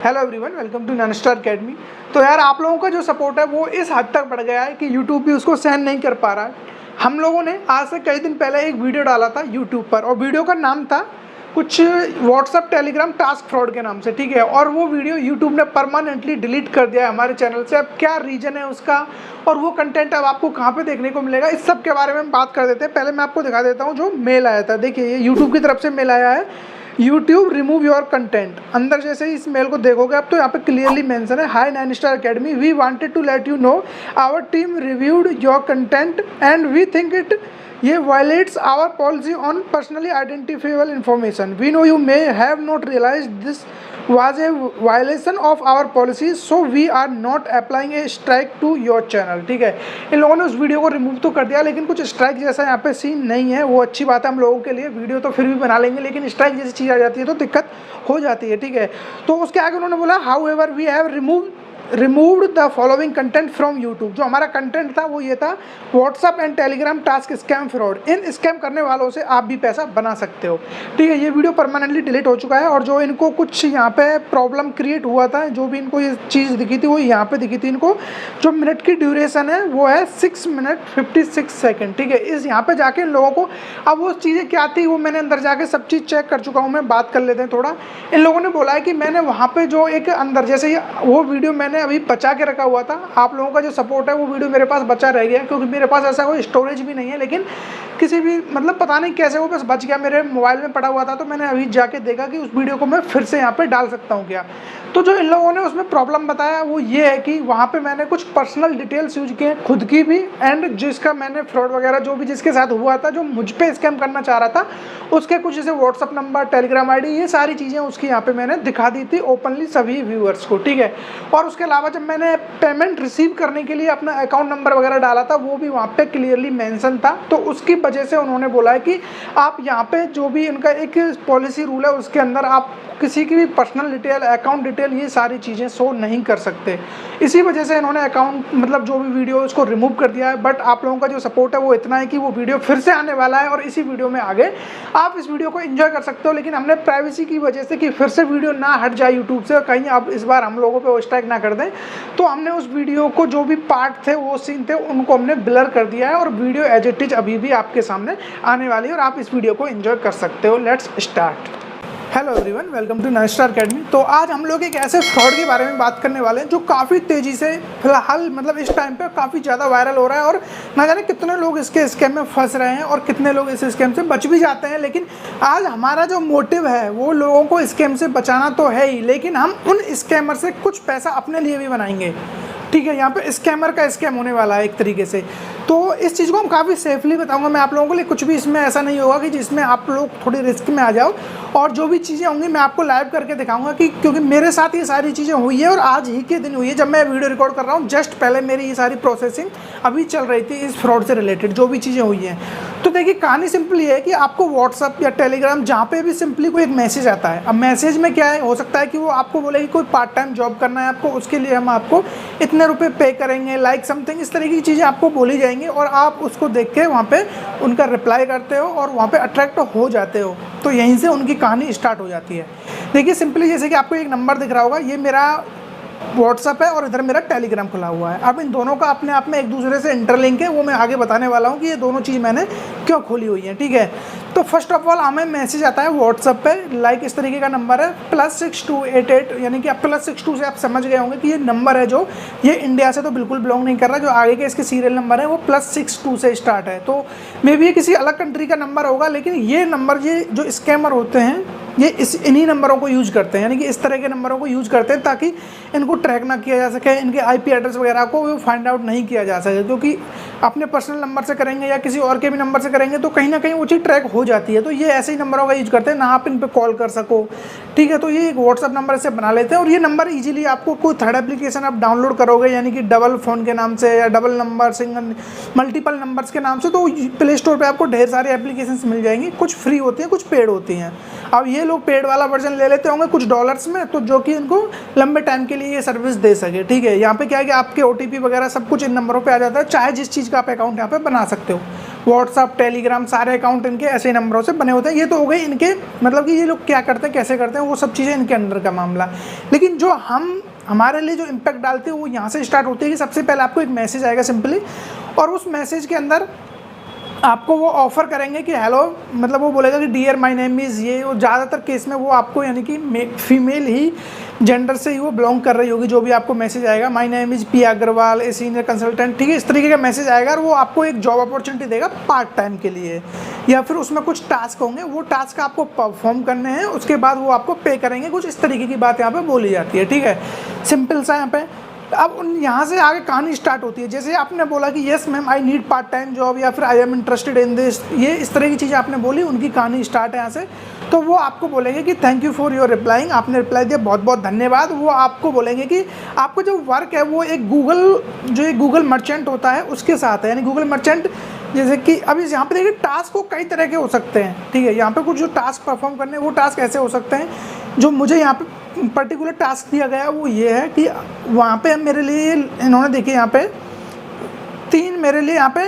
Hello everyone, welcome to Nainstar academy. तो यार आप लोगों का जो सपोर्ट है वो इस हद तक बढ़ गया है कि यूट्यूब भी उसको सहन नहीं कर पा रहा है। हम लोगों ने आज से कई दिन पहले एक वीडियो डाला था यूट्यूब पर और वीडियो का नाम था कुछ व्हाट्सअप टेलीग्राम टास्क फ्रॉड के नाम से, ठीक है। और वो वीडियो यूट्यूब ने परमानेंटली डिलीट कर दिया है हमारे चैनल से। अब क्या रीज़न है उसका और वो कंटेंट अब आपको कहाँ पे देखने को मिलेगा, इस सब के बारे में हम बात कर देते हैं। पहले मैं आपको दिखा देता हूँ जो मेल आया था। देखिए ये यूट्यूब की तरफ से मेल आया है, यूट्यूब रिमूव योर कंटेंट। अंदर जैसे ही इस मेल को देखोगे आप तो यहाँ पे क्लियरली मेंशन है, hi Nainstar academy, we wanted to let you know our team reviewed your content and we think it ये violates our policy on personally identifiable information. We know you may have not realize this was a violation of our policy, so we are not applying a strike to your channel। ठीक है, इन लोगों ने उस video को remove तो कर दिया लेकिन कुछ स्ट्राइक जैसा यहाँ पे सीन नहीं है। वो अच्छी बात है हम लोगों के लिए, वीडियो तो फिर भी बना लेंगे लेकिन स्ट्राइक जैसी चीज़ आ जाती है तो दिक्कत हो जाती है, ठीक है। तो उसके आगे उन्होंने बोला however we have removed the following content from YouTube. जो हमारा कंटेंट था वो ये था, WhatsApp and Telegram task scam fraud. इन स्कैम करने वालों से आप भी पैसा बना सकते हो, ठीक है। ये वीडियो परमानेंटली डिलीट हो चुका है और जो इनको कुछ यहाँ पे प्रॉब्लम क्रिएट हुआ था, जो भी इनको ये चीज़ दिखी थी वो यहाँ पे दिखी थी इनको। जो मिनट की ड्यूरेशन है वो है 6 मिनट 56 सेकेंड, ठीक है। इस यहाँ पे जाके इन लोगों को अब वो चीज़ें क्या थी वो मैंने अंदर जाके सब चीज़ चेक कर चुका हूँ मैं। बात कर लेते हैं थोड़ा। इन लोगों ने बोला है कि मैंने वहाँ पे जो एक अंदर जैसे वो वीडियो मैंने अभी बचा के रखा हुआ था। आप लोगों का जो सपोर्ट है वो वीडियो मेरे पास बचा रह गया क्योंकि मेरे पास ऐसा कोई स्टोरेज भी नहीं है, लेकिन किसी भी मतलब पता नहीं कैसे वो बस बच गया, मेरे मोबाइल में पड़ा हुआ था। तो मैंने अभी जाके देखा कि उस वीडियो को मैं फिर से यहाँ पे डाल सकता हूँ क्या। तो जो इन लोगों ने उसमें प्रॉब्लम बताया वो ये है कि वहाँ पे मैंने कुछ पर्सनल डिटेल्स यूज किए खुद की भी एंड जिसका मैंने फ्रॉड वगैरह जो भी जिसके साथ हुआ था, जो मुझ पे स्कैम करना चाह रहा था उसके कुछ जैसे व्हाट्सअप नंबर, टेलीग्राम आईडी, ये सारी चीज़ें उसकी यहाँ पे मैंने दिखा दी थी ओपनली सभी व्यूअर्स को, ठीक है। और उसके अलावा जब मैंने पेमेंट रिसीव करने के लिए अपना अकाउंट नंबर वगैरह डाला था वो भी वहाँ पे क्लियरली मेंशन था। तो उसकी वजह से उन्होंने बोला है कि आप यहाँ पे जो भी इनका एक पॉलिसी रूल है उसके अंदर आप किसी की भी पर्सनल डिटेल, अकाउंट डिटेल, ये सारी चीज़ें शो नहीं कर सकते। इसी वजह से इन्होंने अकाउंट मतलब जो भी वीडियो उसको रिमूव कर दिया है। बट आप लोगों का जो सपोर्ट है वो इतना है कि वो वीडियो फिर से आने वाला है और इसी वीडियो में आगे आप इस वीडियो को एंजॉय कर सकते हो। लेकिन हमने प्राइवेसी की वजह से कि फिर से वीडियो ना हट जाए यूट्यूब से, कहीं आप इस बार हम लोगों पे स्ट्राइक ना कर दें, तो हमने उस वीडियो को जो भी पार्ट थे वो सीन थे उनको हमने ब्लर कर दिया है और वीडियो एज इट इज अभी भी आपके सामने आने वाली है और आप इस वीडियो को एंजॉय कर सकते हो। Let's start. Hello everyone, welcome to Nainstar academy. तो आज हम लोग एक ऐसे फ्रॉड के बारे में बात करने वाले हैं जो काफ़ी तेज़ी से फिलहाल मतलब इस टाइम पे काफ़ी ज़्यादा वायरल हो रहा है और ना जाने कितने लोग इसके स्कैम में फंस रहे हैं और कितने लोग इस स्कैम से बच भी जाते हैं। लेकिन आज हमारा जो मोटिव है वो लोगों को स्कैम से बचाना तो है ही, लेकिन हम उन स्कैमर से कुछ पैसा अपने लिए भी बनाएंगे, ठीक है। यहाँ पे स्कैमर का स्कैम होने वाला है एक तरीके से। तो इस चीज़ को हम काफ़ी सेफली बताऊंगा मैं आप लोगों को लिए, कुछ भी इसमें ऐसा नहीं होगा कि जिसमें आप लोग थोड़ी रिस्क में आ जाओ। और जो भी चीज़ें होंगी मैं आपको लाइव करके दिखाऊंगा कि क्योंकि मेरे साथ ये सारी चीज़ें हुई है और आज ही के दिन हुई है। जब मैं वीडियो रिकॉर्ड कर रहा हूँ जस्ट पहले मेरी ये सारी प्रोसेसिंग अभी चल रही थी इस फ्रॉड से रिलेटेड जो भी चीज़ें हुई हैं। तो देखिए कहानी सिंपल ये है कि आपको व्हाट्सअप या टेलीग्राम जहाँ पे भी सिंपली कोई एक मैसेज आता है। अब मैसेज में क्या है, हो सकता है कि वो आपको बोले कि कोई पार्ट टाइम जॉब करना है आपको, उसके लिए हम आपको इतने रुपए पे करेंगे, लाइक समथिंग, इस तरह की चीज़ें आपको बोली जाएंगी और आप उसको देख के वहाँ पे उनका रिप्लाई करते हो और वहाँ पे अट्रैक्ट हो जाते हो। तो यहीं से उनकी कहानी स्टार्ट हो जाती है। देखिए सिंपली जैसे कि आपको एक नंबर दिख रहा होगा, ये मेरा व्हाट्सअप है और इधर मेरा टेलीग्राम खुला हुआ है। अब इन दोनों का अपने आप में एक दूसरे से इंटरलिंक है, वो मैं आगे बताने वाला हूँ कि ये दोनों चीज़ मैंने क्यों खोली हुई है, ठीक है। तो फर्स्ट ऑफ ऑल हमें मैसेज आता है व्हाट्सअप पे, लाइक इस तरीके का नंबर है +6288, यानी कि आप +62 से आप समझ गए होंगे कि ये नंबर है जो ये इंडिया से तो बिल्कुल बिलोंग नहीं कर रहा। जो आगे के इसके सीरियल नंबर है वो +62 से स्टार्ट है। तो मे बी ये किसी अलग कंट्री का नंबर होगा, लेकिन ये नंबर ये जो स्कैमर होते हैं ये इन्हीं नंबरों को यूज़ करते हैं, यानी कि इस तरह के नंबरों को यूज़ करते हैं ताकि इनको ट्रैक ना किया जा सके, इनके आईपी एड्रेस वगैरह को फाइंड आउट नहीं किया जा सके। क्योंकि अपने पर्सनल नंबर से करेंगे या किसी और के भी नंबर से करेंगे तो कहीं ना कहीं वो चीज़ ट्रैक हो जाती है। तो ये ऐसे ही नंबरों का यूज़ करते हैं ना, आप इन पर कॉल कर सको, ठीक है। तो ये एक व्हाट्सअप नंबर से बना लेते हैं और ये नंबर ईजिली आपको कोई थर्ड एप्लीकेशन आप डाउनलोड करोगे, यानी कि डबल फ़ोन के नाम से या double number, single, multiple numbers के नाम से, तो प्ले स्टोर पर आपको ढेर सारी एप्लीकेशन मिल जाएंगी। कुछ फ्री होती हैं, कुछ पेड होती हैं। अब ये लोग पेड वाला वर्जन ले लेते होंगे कुछ डॉलर्स में, तो जो कि इनको लंबे टाइम के लिए ये सर्विस दे सके, ठीक है। यहाँ पे क्या है कि आपके OTP वगैरह सब कुछ इन नंबरों पे आ जाता है, चाहे जिस चीज़ का आप अकाउंट यहाँ पे बना सकते हो। व्हाट्सअप, टेलीग्राम, सारे अकाउंट इनके ऐसे नंबरों से बने होते हैं। ये तो हो गए इनके, मतलब कि ये लोग क्या करते हैं, कैसे करते हैं, वो सब चीज़ें इनके अंडर का मामला। लेकिन जो हमारे लिए जो इम्पैक्ट डालते हैं वो यहाँ से स्टार्ट होती है कि सबसे पहले आपको एक मैसेज आएगा सिंपली, और उस मैसेज के अंदर आपको वो ऑफ़र करेंगे कि हेलो, मतलब वो बोलेगा कि डियर माय नेम इज़ ये, और ज़्यादातर केस में वो आपको यानी कि फीमेल ही जेंडर से ही वो बिलोंग कर रही होगी जो भी आपको मैसेज आएगा। My name is P Agarwal, a senior consultant, ठीक है, इस तरीके का मैसेज आएगा, और वो आपको एक जॉब अपॉर्चुनिटी देगा पार्ट टाइम के लिए, या फिर उसमें कुछ टास्क होंगे, वो टास्क आपको परफॉर्म करने हैं, उसके बाद वो आपको पे करेंगे। कुछ इस तरीके की बात यहाँ पर बोली जाती है, ठीक है, सिंपल सा यहाँ पे। अब यहाँ से आगे कहानी स्टार्ट होती है। जैसे आपने बोला कि yes ma'am I need part time job, या फिर I am interested in this, ये इस तरह की चीज़ें आपने बोली, उनकी कहानी स्टार्ट है यहाँ से। तो वो आपको बोलेंगे कि thank you for your replying, आपने रिप्लाई दिया, बहुत बहुत धन्यवाद। वो आपको बोलेंगे कि आपको जो वर्क है वो एक गूगल मर्चेंट होता है उसके साथ है, यानी गूगल मर्चेंट, जैसे कि अभी यहाँ पे देखिए टास्क को कई तरह के हो सकते हैं, ठीक है, यहाँ पे कुछ जो टास्क परफॉर्म करने वो टास्क ऐसे हो सकते हैं। जो मुझे यहाँ पे पर्टिकुलर टास्क दिया गया है वो ये है कि वहाँ पे मेरे लिए इन्होंने देखिए यहाँ पे 3 मेरे लिए यहाँ पे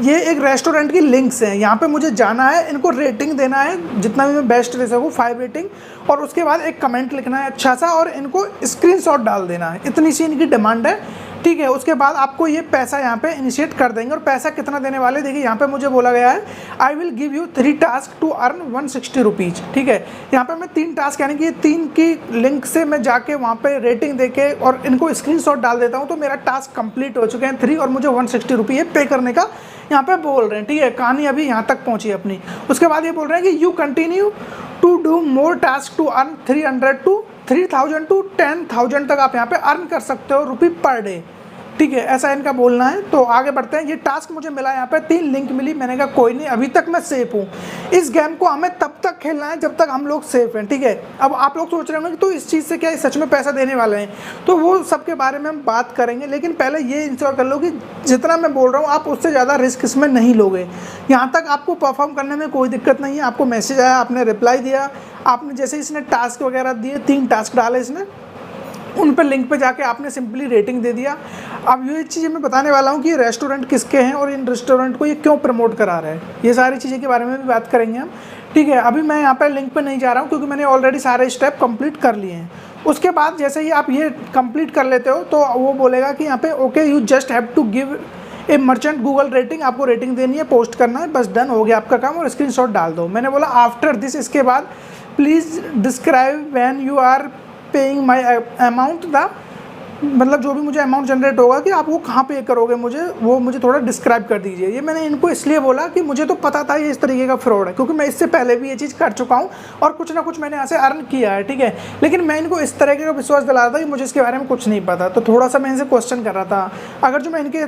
ये एक रेस्टोरेंट की लिंक्स हैं। यहाँ पे मुझे जाना है, इनको रेटिंग देना है जितना भी मैं बेस्ट दे सकूँ, 5 रेटिंग, और उसके बाद एक कमेंट लिखना है अच्छा सा, और इनको स्क्रीनशॉट डाल देना है। इतनी सी इनकी डिमांड है, ठीक है। उसके बाद आपको ये पैसा यहाँ पे इनिशिएट कर देंगे। और पैसा कितना देने वाले, देखिए यहाँ पे मुझे बोला गया है I will give you 3 task to earn 160 rupees, ठीक है। यहाँ पे मैं 3 टास्क, यानी कि 3 की लिंक से मैं जाके वहाँ पे रेटिंग देके और इनको स्क्रीनशॉट डाल देता हूँ, तो मेरा टास्क कंप्लीट हो चुके हैं 3, और मुझे 160 रुपये पे करने का यहाँ पे बोल रहे हैं, ठीक है। कहानी अभी यहाँ तक पहुँची अपनी। उसके बाद ये बोल रहे हैं कि you continue to do more task to earn 300 to 3000 to 10,000 तक आप यहाँ पे अर्न कर सकते हो रुपये पर डे, ठीक है, ऐसा इनका बोलना है। तो आगे बढ़ते हैं। ये टास्क मुझे मिला यहाँ पे 3 लिंक मिली, मैंने कहा कोई नहीं, अभी तक मैं सेफ हूँ। इस गेम को हमें तब तक खेलना है जब तक हम लोग सेफ हैं, ठीक है। अब आप लोग सोच रहे होंगे कि तो इस चीज़ से क्या सच में पैसा देने वाले हैं, तो वो सब के बारे में हम बात करेंगे। लेकिन पहले ये इंश्योर कर लो कि जितना मैं बोल रहा हूँ आप उससे ज़्यादा रिस्क इसमें नहीं लोगे। यहाँ तक आपको परफॉर्म करने में कोई दिक्कत नहीं है। आपको मैसेज आया, आपने रिप्लाई दिया, आपने जैसे इसने टास्क वगैरह दिए, 3 टास्क डाले इसने, उन पर लिंक पे जाके आपने सिंपली रेटिंग दे दिया। अब ये चीज़ें मैं बताने वाला हूँ कि ये रेस्टोरेंट किसके हैं और इन रेस्टोरेंट को ये क्यों प्रमोट करा रहे हैं, ये सारी चीज़ें के बारे में भी बात करेंगे हम, ठीक है। अभी मैं यहाँ पर लिंक पे नहीं जा रहा हूँ क्योंकि मैंने ऑलरेडी सारे स्टेप कंप्लीट कर लिए हैं। उसके बाद जैसे ही आप ये कंप्लीट कर लेते हो तो वो बोलेगा कि यहाँ पे okay you just have to give a merchant Google rating, आपको रेटिंग देनी है, पोस्ट करना है, बस डन हो गया आपका काम, और स्क्रीनशॉट डाल दो। मैंने बोला आफ्टर दिस, इसके बाद please describe when you are paying my amount, the मतलब जो भी मुझे अमाउंट जनरेट होगा कि आप वो कहाँ पे करोगे, मुझे थोड़ा डिस्क्राइब कर दीजिए। ये मैंने इनको इसलिए बोला कि मुझे तो पता था ये इस तरीके का फ्रॉड है, क्योंकि मैं इससे पहले भी ये चीज़ कर चुका हूँ और कुछ ना कुछ मैंने यहाँ से अर्न किया है, ठीक है। लेकिन मैं इनको इस तरीके का विश्वास दिला रहा था कि मुझे इसके बारे में कुछ नहीं पता, तो थोड़ा सा मैं इनसे क्वेश्चन कर रहा था। अगर जो मैं इनके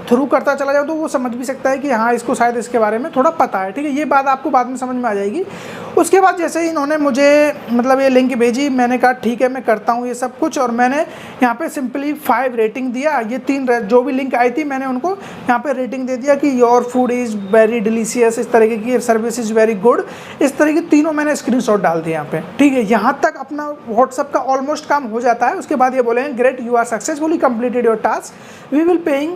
थ्रू करता चला जाऊँ तो वो समझ भी सकता है कि हाँ इसको शायद इसके बारे में थोड़ा पता है, ठीक है। ये बात आपको बाद में समझ में आ जाएगी। उसके बाद जैसे ही इन्होंने मुझे मतलब ये लिंक भेजी, मैंने कहा ठीक है मैं करता हूँ ये सब कुछ, और मैंने यहाँ पे सिंपली 5 रेटिंग दिया। ये 3 जो भी लिंक आई थी मैंने उनको यहाँ पे रेटिंग दे दिया कि your food is very delicious, इस तरीके की सर्विस इज़ वेरी गुड, इस तरह की तीनों मैंने स्क्रीनशॉट डाल दिया यहाँ पे, ठीक है। यहाँ तक अपना व्हाट्सअप का ऑलमोस्ट काम हो जाता है। उसके बाद ये बोलेंगे great you are successfully completed your task, we will paying,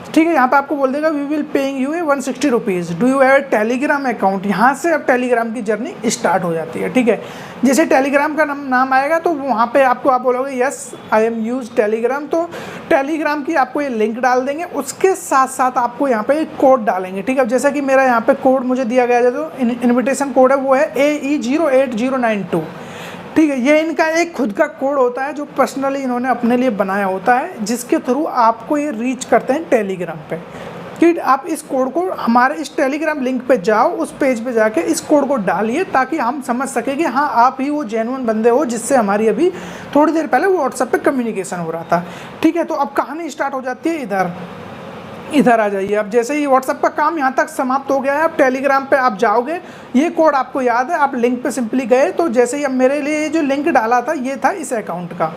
ठीक है। यहाँ पे आपको बोल देगा we will paying you 160 rupees, do you have Telegram account. यहाँ से अब टेलीग्राम की जर्नी स्टार्ट हो जाती है, ठीक है। जैसे टेलीग्राम का नाम आएगा तो वहाँ पे आप बोलोगे yes I am use Telegram, तो टेलीग्राम की आपको ये लिंक डाल देंगे। उसके साथ साथ आपको यहाँ पे एक कोड डालेंगे, ठीक है। जैसा कि मेरा यहाँ पे कोड मुझे दिया गया है, जो इन्विटेशन कोड है वो है AE08092, ठीक है। ये इनका एक खुद का कोड होता है जो पर्सनली इन्होंने अपने लिए बनाया होता है, जिसके थ्रू आपको ये रीच करते हैं टेलीग्राम पे। कि आप इस कोड को हमारे इस टेलीग्राम लिंक पे जाओ, उस पेज पे जाके इस कोड को डालिए ताकि हम समझ सकें कि हाँ आप ही वो जेन्युइन बंदे हो जिससे हमारी अभी थोड़ी देर पहले व्हाट्सएप पे कम्युनिकेशन हो रहा था, ठीक है। तो अब कहानी स्टार्ट हो जाती है, इधर आ जाइए। अब जैसे ही व्हाट्सएप का काम यहाँ तक समाप्त हो गया है, अब टेलीग्राम पे आप जाओगे, ये कोड आपको याद है, आप लिंक पे सिंपली गए, तो जैसे ही अब मेरे लिए जो लिंक डाला था ये था इस अकाउंट का,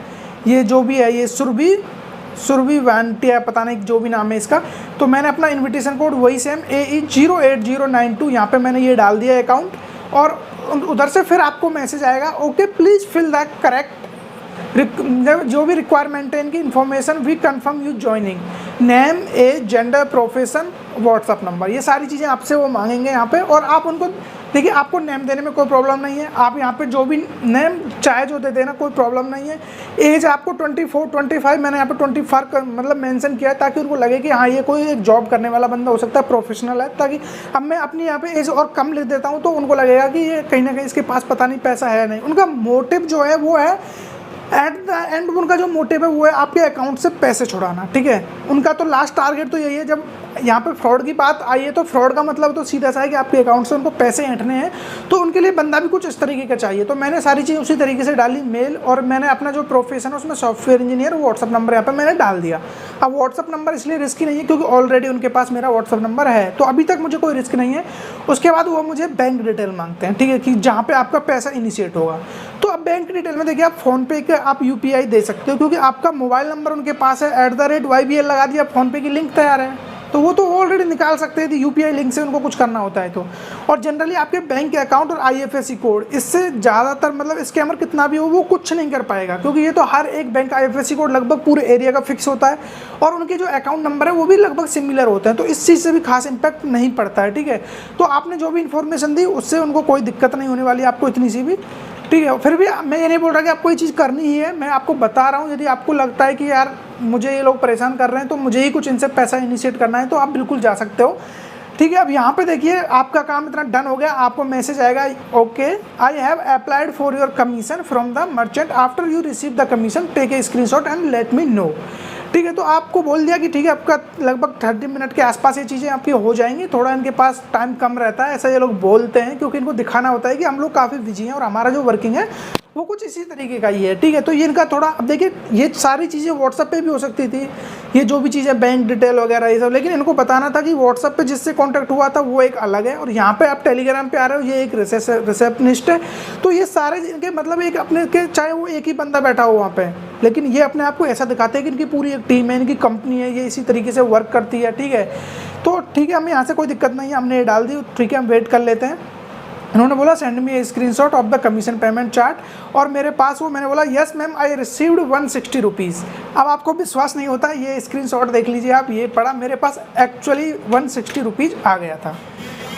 ये जो भी है ये सुरभि वांटिया, पता नहीं जो भी नाम है इसका। तो मैंने अपना इन्विटेशन कोड वही सेम AE08092 यहाँ पे मैंने ये डाल दिया अकाउंट, और उधर से फिर आपको मैसेज आएगा okay please fill the correct जो भी रिक्वायरमेंट है इनकी information, we confirm you joining, name, age, gender, profession, WhatsApp number, ये सारी चीज़ें आपसे वो मांगेंगे यहाँ पे। और आप उनको देखिए, आपको नेम देने में कोई प्रॉब्लम नहीं है, आप यहाँ पे जो भी नेम चाहे जो दे देना, कोई प्रॉब्लम नहीं है। एज आपको 24 25, मैंने यहाँ पे 24 मतलब मेंशन किया है ताकि उनको लगे कि हाँ ये कोई एक जॉब करने वाला बंदा हो सकता है, प्रोफेशनल है। ताकि अब मैं अपनी यहाँ पे एज और कम लिख देता हूँ तो उनको लगेगा कि ये कहीं ना कहीं इसके पास पता नहीं पैसा है नहीं। उनका मोटिव जो है वो है एट द एंड, उनका जो मोटिव है वो है आपके अकाउंट से पैसे छुड़ाना, ठीक है। उनका तो लास्ट टारगेट तो यही है। जब यहाँ पे फ्रॉड की बात आई है तो फ्रॉड का मतलब तो सीधा सा है कि आपके अकाउंट से उनको पैसे ऐंठने हैं, तो उनके लिए बंदा भी कुछ इस तरीके का चाहिए। तो मैंने सारी चीज़ उसी तरीके से डाली, मेल, और मैंने अपना जो प्रोफेशन है उसमें सॉफ्टवेयर इंजीनियर, व्हाट्सअप नंबर यहाँ पे मैंने डाल दिया। अब व्हाट्सअप नंबर इसलिए रिस्की नहीं है क्योंकि ऑलरेडी उनके पास मेरा व्हाट्सअप नंबर है, तो अभी तक मुझे कोई रिस्क नहीं है। उसके बाद वो मुझे बैंक डिटेल मांगते हैं, ठीक है, कि जहाँ पे आपका पैसा इनिशिएट होगा। तो अब बैंक डिटेल में देखिए, आप फ़ोनपे के आप UPI दे सकते हो क्योंकि आपका मोबाइल नंबर उनके पास है, @YBL लगा दिया, फ़ोनपे की लिंक तैयार है, तो वो तो ऑलरेडी निकाल सकते हैं UPI लिंक से उनको कुछ करना होता है तो। और जनरली आपके बैंक के अकाउंट और IFSC कोड, इससे ज़्यादातर मतलब स्कैमर कितना भी हो वो कुछ नहीं कर पाएगा, क्योंकि ये तो हर एक बैंक IFSC कोड लगभग पूरे एरिया का फिक्स होता है और उनके जो अकाउंट नंबर है वो भी लगभग सिमिलर होते हैं, तो इस चीज़ से भी खास इम्पैक्ट नहीं पड़ता है, ठीक है। तो आपने जो भी इन्फॉर्मेशन दी उससे उनको कोई दिक्कत नहीं होने वाली आपको इतनी सी भी, ठीक है। फिर भी मैं ये नहीं बोल रहा कि आपको ये चीज़ करनी ही है, मैं आपको बता रहा हूँ। यदि आपको लगता है कि यार मुझे ये लोग परेशान कर रहे हैं तो मुझे ही कुछ इनसे पैसा इनिशिएट करना है, तो आप बिल्कुल जा सकते हो, ठीक है। अब यहाँ पे देखिए, आपका काम इतना डन हो गया, आपको मैसेज आएगा, okay I have applied for your commission from the merchant, after you receive the commission take a screenshot and let me know, ठीक है। तो आपको बोल दिया कि ठीक है, आपका लगभग 30 मिनट के आसपास ये चीज़ें आपकी हो जाएंगी। थोड़ा इनके पास टाइम कम रहता है, ऐसा ये लोग बोलते हैं, क्योंकि इनको दिखाना होता है कि हम लोग काफ़ी बिजी हैं और हमारा जो वर्किंग है वो कुछ इसी तरीके का ही है, ठीक है। तो ये इनका थोड़ा, अब देखिए ये सारी चीज़ें व्हाट्सएप पे भी हो सकती थी, ये जो भी चीज़ें बैंक डिटेल वगैरह ये सब, लेकिन इनको बताना था कि व्हाट्सएप पे जिससे कॉन्टैक्ट हुआ था वो एक अलग है, और यहाँ पे आप टेलीग्राम पे आ रहे हो ये एक रिसेप्शनिस्ट है। तो ये सारे इनके मतलब एक अपने के, चाहे वो एक ही बंदा बैठा हो वहाँ पे, लेकिन ये अपने आप को ऐसा दिखाते हैं कि इनकी पूरी एक टीम है, इनकी कंपनी है, ये इसी तरीके से वर्क करती है, ठीक है। तो ठीक है, हमें यहाँ से कोई दिक्कत नहीं है, हमने ये डाल दी, ठीक है, हम वेट कर लेते हैं। इन्होंने बोला send me A screenshot of the commission payment chart, और मेरे पास वो, मैंने बोला yes ma'am I received 160 rupees. अब आपको विश्वास नहीं होता, ये स्क्रीनशॉट देख लीजिए आप, ये पड़ा मेरे पास एक्चुअली 160 रुपीज़ आ गया था,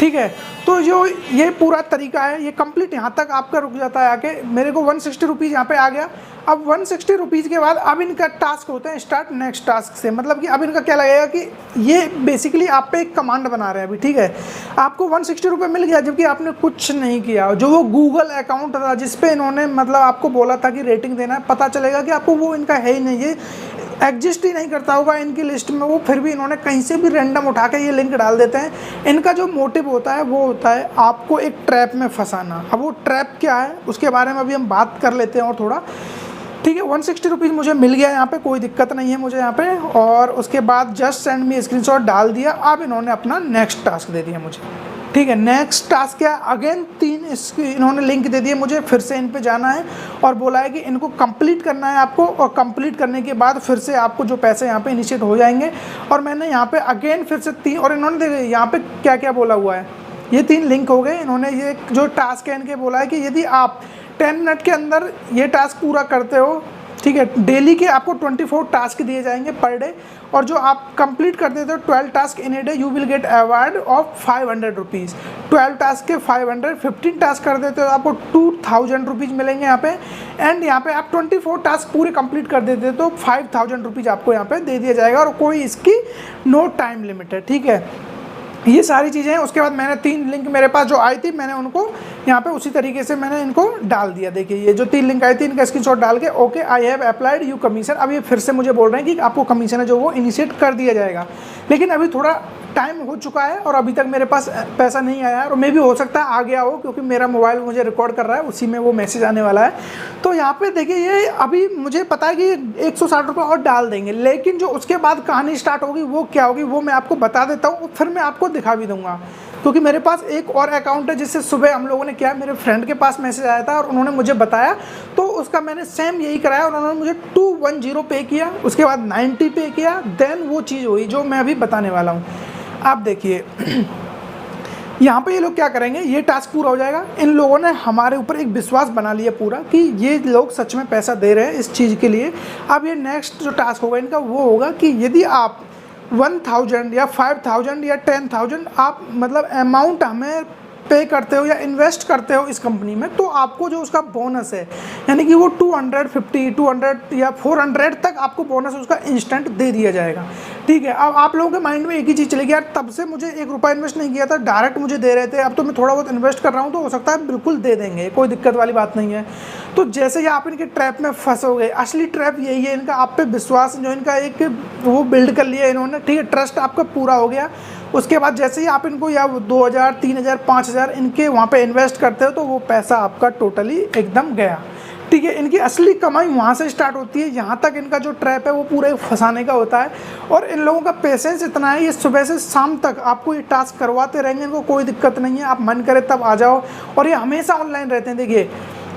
ठीक है। तो जो ये पूरा तरीका है ये कंप्लीट यहाँ तक आपका रुक जाता है आके, मेरे को 160 रुपीज़ यहाँ पे आ गया। अब 160 रुपीज़ के बाद अब इनका टास्क होता है स्टार्ट नेक्स्ट टास्क से, मतलब कि अब इनका क्या लगेगा कि ये बेसिकली आप पे एक कमांड बना रहे हैं अभी, ठीक है। आपको 160 रुपये मिल गया जबकि आपने कुछ नहीं किया, जो वो गूगल अकाउंट था जिस पे इन्होंने मतलब आपको बोला था कि रेटिंग देना है, पता चलेगा कि आपको वो इनका है ही नहीं, ये एग्जिस्ट ही नहीं करता होगा इनकी लिस्ट में वो, फिर भी इन्होंने कहीं से भी रैंडम उठा के ये लिंक डाल देते हैं। इनका जो मोटिव होता है वो होता है आपको एक ट्रैप में फंसाना। अब वो ट्रैप क्या है उसके बारे में अभी हम बात कर लेते हैं और थोड़ा, ठीक है। 160 रुपीज़ मुझे मिल गया यहाँ पे, कोई दिक्कत नहीं है मुझे यहाँ पे, और उसके बाद जस्ट सेंड मी स्क्रीनशॉट डाल दिया। अब इन्होंने अपना नेक्स्ट टास्क दे दिया मुझे, ठीक है। नेक्स्ट टास्क क्या है, अगेन 3 इन्होंने लिंक दे दिए मुझे, फिर से इन पे जाना है और बोला है कि इनको कंप्लीट करना है आपको, और कंप्लीट करने के बाद फिर से आपको जो पैसे यहाँ पे इनिशिएट हो जाएंगे। और मैंने यहाँ पे अगेन फिर से 3, और इन्होंने देखिए यहाँ पे क्या क्या बोला हुआ है, ये 3 लिंक हो गए। इन्होंने ये जो टास्क है इनके बोला है कि यदि आप 10 मिनट के अंदर ये टास्क पूरा करते हो, ठीक है, डेली के आपको 24 टास्क दिए जाएंगे पर डे, और जो आप कंप्लीट कर देते हो 12 task in a day you will get award of 500 rupees. 12 task के 500, 15 टास्क कर देते हो आपको 2000 रुपीज़ मिलेंगे यहाँ पे। एंड यहाँ पे आप 24 टास्क पूरे कंप्लीट कर देते तो 5000 रुपीज़ आपको यहाँ पे दे दिया जाएगा, और कोई इसकी नो टाइम लिमिट है, ठीक है। ये सारी चीज़ें हैं। उसके बाद मैंने 3 लिंक मेरे पास जो आई थी, मैंने उनको यहाँ पे उसी तरीके से मैंने इनको डाल दिया। देखिए ये जो 3 लिंक आई थी इनका स्क्रीनशॉट डाल के okay I have applied you commission. अब ये फिर से मुझे बोल रहे हैं कि आपको कमीशन है जो वो इनिशिएट कर दिया जाएगा, लेकिन अभी थोड़ा टाइम हो चुका है और अभी तक मेरे पास पैसा नहीं आया है, और मे भी हो सकता है आ गया हो क्योंकि मेरा मोबाइल मुझे रिकॉर्ड कर रहा है, उसी में वो मैसेज आने वाला है। तो यहाँ पे देखिए ये अभी मुझे पता है कि 160 रुपये और डाल देंगे, लेकिन जो उसके बाद कहानी स्टार्ट होगी वो क्या होगी वो मैं आपको बता देता हूँ, फिर मैं आपको दिखा भी दूंगा। क्योंकि मेरे पास एक और अकाउंट है जिससे सुबह हम लोगों ने किया, मेरे फ्रेंड के पास मैसेज आया था और उन्होंने मुझे बताया, तो उसका मैंने सेम यही कराया और उन्होंने मुझे 210 पे किया, उसके बाद 90 पे किया, देन वो चीज़ हुई जो मैं अभी बताने वाला हूँ। आप देखिए यहाँ पे ये लोग क्या करेंगे, ये टास्क पूरा हो जाएगा, इन लोगों ने हमारे ऊपर एक विश्वास बना लिया पूरा कि ये लोग सच में पैसा दे रहे हैं इस चीज़ के लिए। अब ये नेक्स्ट जो टास्क होगा इनका वो होगा कि यदि आप 1000 या 5000 या 10,000 आप मतलब अमाउंट हमें पे करते हो या इन्वेस्ट करते हो इस कंपनी में, तो आपको जो उसका बोनस है यानी कि वो 250, 200 या 400 तक आपको बोनस उसका इंस्टेंट दे दिया जाएगा। ठीक है, अब आप लोगों के माइंड में एक ही चीज़ चलेगी, यार तब से मुझे 1 रुपया इन्वेस्ट नहीं किया था, डायरेक्ट मुझे दे रहे थे, अब तो मैं थोड़ा बहुत इन्वेस्ट कर रहा हूँ तो हो सकता है बिल्कुल दे देंगे, कोई दिक्कत वाली बात नहीं है। तो जैसे ही आप इनके ट्रैप में फंसोगे, असली ट्रैप यही है, इनका आप पे विश्वास जो इनका एक वो बिल्ड कर लिया इन्होंने, ठीक है, ट्रस्ट आपका पूरा हो गया। उसके बाद जैसे ही आप इनको या 2000, 3000, 5000 इनके वहाँ पे इन्वेस्ट करते हो तो वो पैसा आपका टोटली एकदम गया। ठीक है, इनकी असली कमाई वहाँ से स्टार्ट होती है, यहाँ तक इनका जो ट्रैप है वो पूरे फंसाने का होता है। और इन लोगों का पेशेंस इतना है, ये सुबह से शाम तक आपको ये टास्क करवाते रहेंगे, इनको कोई दिक्कत नहीं है, आप मन करे तब आ जाओ। और ये हमेशा ऑनलाइन रहते हैं। देखिए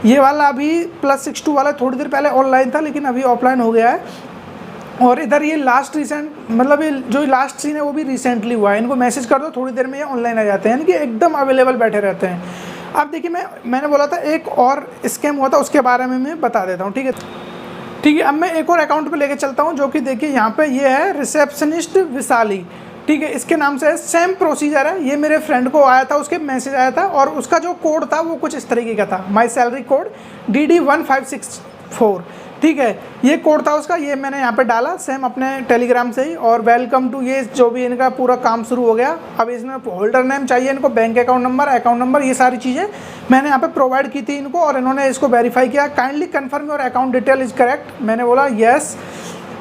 ये वाला अभी +62 वाला थोड़ी देर पहले ऑनलाइन था, लेकिन अभी ऑफलाइन हो गया है। और इधर ये लास्ट रिसेंट मतलब ये जो लास्ट सीन है वो भी रिसेंटली हुआ है। इनको मैसेज कर दो थोड़ी देर में ये ऑनलाइन आ जाते हैं, यानी कि एकदम अवेलेबल बैठे रहते हैं। अब देखिए मैंने बोला था एक और स्कैम हुआ था, उसके बारे में मैं बता देता हूँ। ठीक है, ठीक है, अब मैं एक और अकाउंट पे लेके चलता हूँ, जो कि देखिए यहाँ पे ये है रिसेप्शनिस्ट विशाली। ठीक है, इसके नाम से है, सेम प्रोसीजर है। ये मेरे फ्रेंड को आया था, उसके मैसेज आया था और उसका जो कोड था वो कुछ इस तरीके का था, माई सैलरी कोड DD1564। ठीक है, ये कोड था उसका, ये मैंने यहाँ पे डाला सेम अपने टेलीग्राम से ही। और वेलकम टू, ये जो भी इनका पूरा काम शुरू हो गया। अब इसमें होल्डर नेम चाहिए इनको, बैंक अकाउंट नंबर, ये सारी चीज़ें मैंने यहाँ पे प्रोवाइड की थी इनको और इन्होंने इसको वेरीफाई किया। Kindly confirm your account detail is correct, मैंने बोला येस,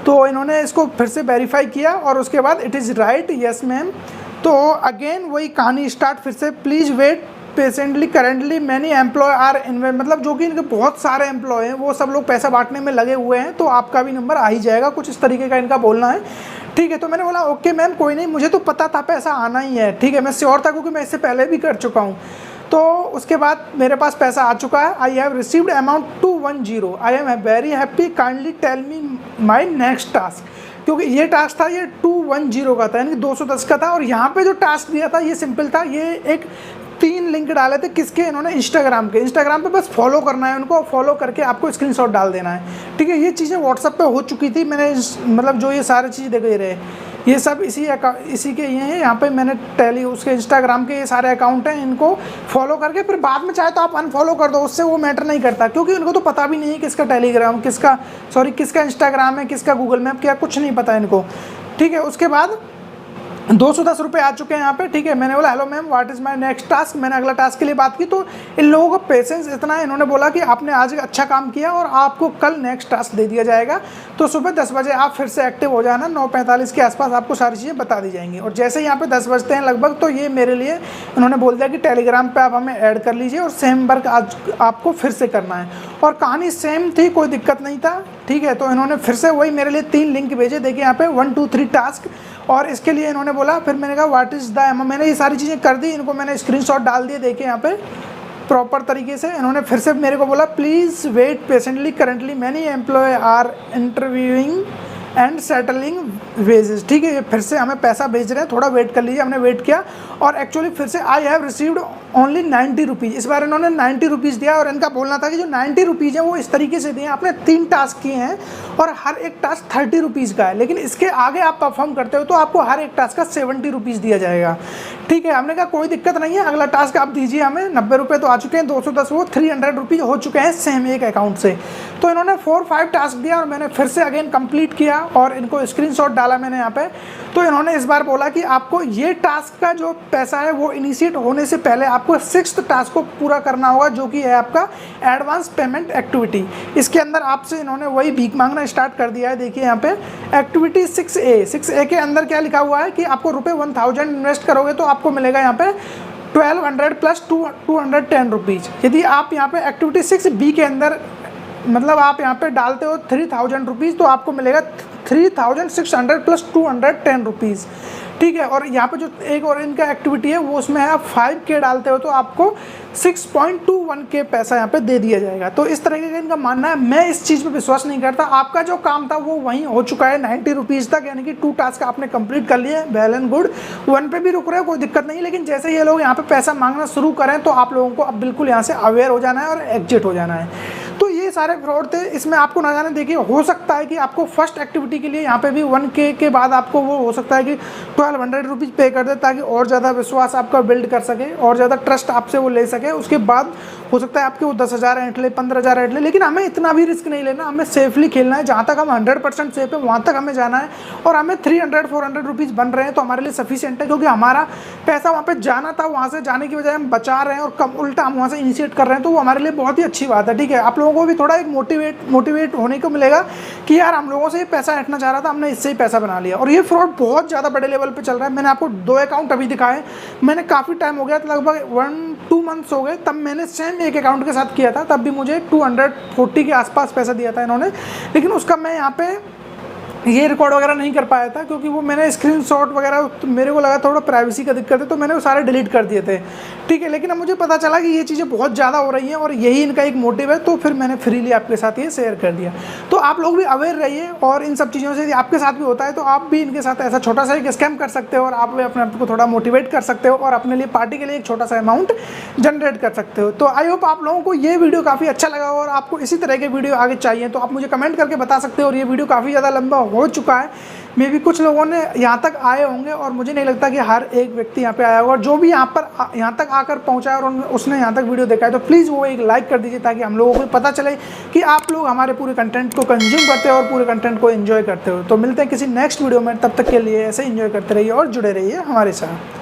तो इन्होंने इसको फिर से वेरीफाई किया और उसके बाद it is right, yes ma'am. तो अगेन वही कहानी स्टार्ट फिर से, please wait patiently currently many employ are invest, मतलब जो कि इनके बहुत सारे एम्प्लॉय हैं वो सब लोग पैसा बांटने में लगे हुए हैं, तो आपका भी नंबर आ ही जाएगा, कुछ इस तरीके का इनका बोलना है। ठीक है, तो मैंने बोला ओके मैम कोई नहीं, मुझे तो पता था पैसा आना ही है। ठीक है, मैं श्योर था क्योंकि मैं इससे पहले भी कर चुका हूँ। तो उसके बाद मेरे पास पैसा आ चुका है। I have received amount 210, I am very happy, kindly tell me my next task. क्योंकि ये टास्क था ये 210 का था, यानी 210 का था। और यहाँ पे जो टास्क दिया था ये सिंपल था, ये एक 3 लिंक डाले थे, किसके, इन्होंने इंस्टाग्राम के। इंस्टाग्राम पे बस फॉलो करना है उनको, फॉलो करके आपको स्क्रीनशॉट डाल देना है। ठीक है, ये चीज़ें व्हाट्सएप पे हो चुकी थी, मैंने मतलब जो ये सारी चीज़ देख रहे ये सब इसी के ये हैं। यहाँ पे मैंने उसके इंस्टाग्राम के ये सारे अकाउंट हैं, इनको फॉलो करके फिर बाद में चाहे तो आप अनफॉलो कर दो, उससे वो मैटर नहीं करता, क्योंकि उनको तो पता भी नहीं है किसका टेलीग्राम, किसका इंस्टाग्राम है, किसका गूगल मैप, क्या कुछ नहीं पता इनको। ठीक है, उसके बाद 210 रुपये आ चुके हैं यहाँ पे। ठीक है, मैंने बोला hello ma'am what is my next task, मैंने अगला टास्क के लिए बात की। तो इन लोगों का पेशेंस इतना है, इन्होंने बोला कि आपने आज अच्छा काम किया और आपको कल नेक्स्ट टास्क दे दिया जाएगा। तो सुबह 10 बजे आप फिर से एक्टिव हो जाना, 9:45 के आसपास आपको सारी चीज़ें बता दी जाएंगी। और जैसे यहाँ पे 10 बजते हैं लगभग, तो ये मेरे लिए इन्होंने बोल दिया कि टेलीग्राम पर आप हमें ऐड कर लीजिए और सेम वर्क आज आपको फिर से करना है। और कहानी सेम थी, कोई दिक्कत नहीं था। ठीक है, तो इन्होंने फिर से वही मेरे लिए 3 लिंक भेजे, देखिए यहाँ पे 1 2 3 टास्क। और इसके लिए इन्होंने बोला, फिर मैंने कहा व्हाट इज़ द अमाउंट, मैंने ये सारी चीज़ें कर दी, इनको मैंने स्क्रीनशॉट डाल दिए, देखिए यहाँ पे प्रॉपर तरीके से। इन्होंने फिर से मेरे को बोला please wait patiently currently many employ are interviewing and settling wages. ठीक है, ये फिर से हमें पैसा भेज रहे हैं, थोड़ा वेट कर लीजिए। हमने वेट किया और एक्चुअली फिर से आई हैव रिसीव्ड ओनली 90 रुपीज़। इस बार इन्होंने 90 रुपीज़ दिया और इनका बोलना था कि जो 90 रुपीज़ हैं वो इस तरीके से दिए, आपने 3 टास्क किए हैं और हर एक टास्क 30 रुपीज़ का है, लेकिन इसके आगे आप परफॉर्म करते हो तो आपको हर एक टास्क का 70 रुपीज़ दिया जाएगा। ठीक है, हमने कहा कोई दिक्कत नहीं है, अगला टास्क आप दीजिए हमें। 90 रुपये तो आ चुके हैं, 210 वो 300 रुपीज़ हो चुके हैं सेम एक अकाउंट से। तो इन्होंने 4-5 टास्क दिया और मैंने फिर से अगेन कंप्लीट किया और इनको स्क्रीनशॉट डाला मैंने यहाँ पे। तो इन्होंने इस बार बोला कि आपको ये टास्क का जो पैसा है वो इनिशिएट होने से पहले आपको 6th टास्क को पूरा करना होगा, जो कि है आपका एडवांस पेमेंट एक्टिविटी। इसके अंदर आपसे इन्होंने वही भीख मांगना स्टार्ट कर दिया है। देखिए यहाँ पे एक्टिविटी 6A के अंदर क्या लिखा हुआ है कि आपको ₹1000 इन्वेस्ट करोगे तो आपको मिलेगा यहाँ पे 1200 प्लस 210 रुपीज़। यदि आप यहाँ पे एक्टिविटी 6B के अंदर मतलब आप यहाँ पे डालते हो 3000 रुपीज़ तो आपको मिलेगा 3600 प्लस 210 रुपीज़। ठीक है, और यहाँ पे जो एक और इनका एक्टिविटी है वो उसमें है आप 5K डालते हो तो आपको 6.21K पैसा यहाँ पे दे दिया जाएगा। तो इस तरीके का इनका मानना है। मैं इस चीज़ पे विश्वास नहीं करता। आपका जो काम था वो वहीं हो चुका है 90 रुपीज़ तक, यानी कि 2 टास्क आपने कंप्लीट कर लिए, वेल एंड गुड। 1 पे भी रुक रहे हो कोई दिक्कत नहीं, लेकिन जैसे ये लोग यहाँ पे पैसा मांगना शुरू करें तो आप लोगों को अब बिल्कुल यहाँ से अवेयर हो जाना है और एग्जिट हो जाना है। तो ये ये सारे फ्रॉड थे। इसमें आपको ना जाने देखिए, हो सकता है कि आपको फर्स्ट एक्टिविटी के लिए यहाँ पे भी 1K के बाद आपको वो हो सकता है कि 1200 रुपीज़ पे कर दे, ताकि और ज़्यादा विश्वास आपका बिल्ड कर सके और ज़्यादा ट्रस्ट आपसे वो ले सके। उसके बाद हो सकता है आपके वो 10,000 ऐंठ ले, 15,000 ऐंठ ले, लेकिन हमें इतना भी रिस्क नहीं लेना। हमें सेफली खेलना है, जहाँ तक हम 100% सेफ है वहाँ तक हमें जाना है। और हमें 300-400 रुपीज़ बन रहे हैं तो हमारे लिए सफिशिएंट है, क्योंकि हमारा पैसा वहाँ पे जाना था, वहाँ से जाने की बजाय हम बचा रहे हैं और कम उल्टा हम वहाँ से इनिशिएट कर रहे हैं, तो वो हमारे लिए बहुत ही अच्छी बात है। ठीक है, आप लोगों को भी थोड़ा एक मोटिवेट होने को मिलेगा कि यार हम लोगों से ये पैसा ऐंठना चाह रहा था, हमने इससे ही पैसा बना लिया। और ये फ्रॉड बहुत ज़्यादा बड़े लेवल पर चल रहा है। मैंने आपको 2 अकाउंट अभी दिखाए, मैंने काफ़ी टाइम हो गया, लगभग 1-2 मंथ्स हो गए, तब मैंने सेम एक अकाउंट के साथ किया था। तब भी मुझे 240 के आसपास पैसा दिया था इन्होंने, लेकिन उसका मैं यहाँ पे ये रिकॉर्ड वगैरह नहीं कर पाया था, क्योंकि वो मैंने स्क्रीनशॉट वगैरह तो मेरे को लगा थोड़ा प्राइवेसी का दिक्कत है, तो मैंने वो सारे डिलीट कर दिए थे। ठीक है, लेकिन अब मुझे पता चला कि ये चीज़ें बहुत ज़्यादा हो रही हैं और यही इनका एक मोटिव है, तो फिर मैंने फ्रीली आपके साथ ये शेयर कर दिया। तो आप लोग भी अवेयर रहिए, और इन सब चीज़ों से यदि आपके साथ भी होता है तो आप भी इनके साथ ऐसा छोटा सा एक स्कैम कर सकते हो, और आप भी अपने आप को थोड़ा मोटिवेट कर सकते हो और अपने लिए पार्टी के लिए एक छोटा सा अमाउंट जनरेट कर सकते हो। तो आई होप आप लोगों को ये वीडियो काफ़ी अच्छा लगा, और आपको इसी तरह के वीडियो आगे चाहिए तो आप मुझे कमेंट करके बता सकते हो। और ये वीडियो काफ़ी ज़्यादा लंबा हो चुका है, मे भी कुछ लोगों ने यहाँ तक आए होंगे, और मुझे नहीं लगता कि हर एक व्यक्ति यहाँ पे आया होगा। और जो भी यहाँ तक आकर पहुँचा है और उसने यहाँ तक वीडियो देखा है, तो प्लीज़ वो एक लाइक कर दीजिए, ताकि हम लोगों को पता चले कि आप लोग हमारे पूरे कंटेंट को कंज्यूम करते हो और पूरे कंटेंट को एंजॉय करते हो। तो मिलते हैं किसी नेक्स्ट वीडियो में, तब तक के लिए ऐसे एंजॉय करते रहिए और जुड़े रहिए हमारे साथ।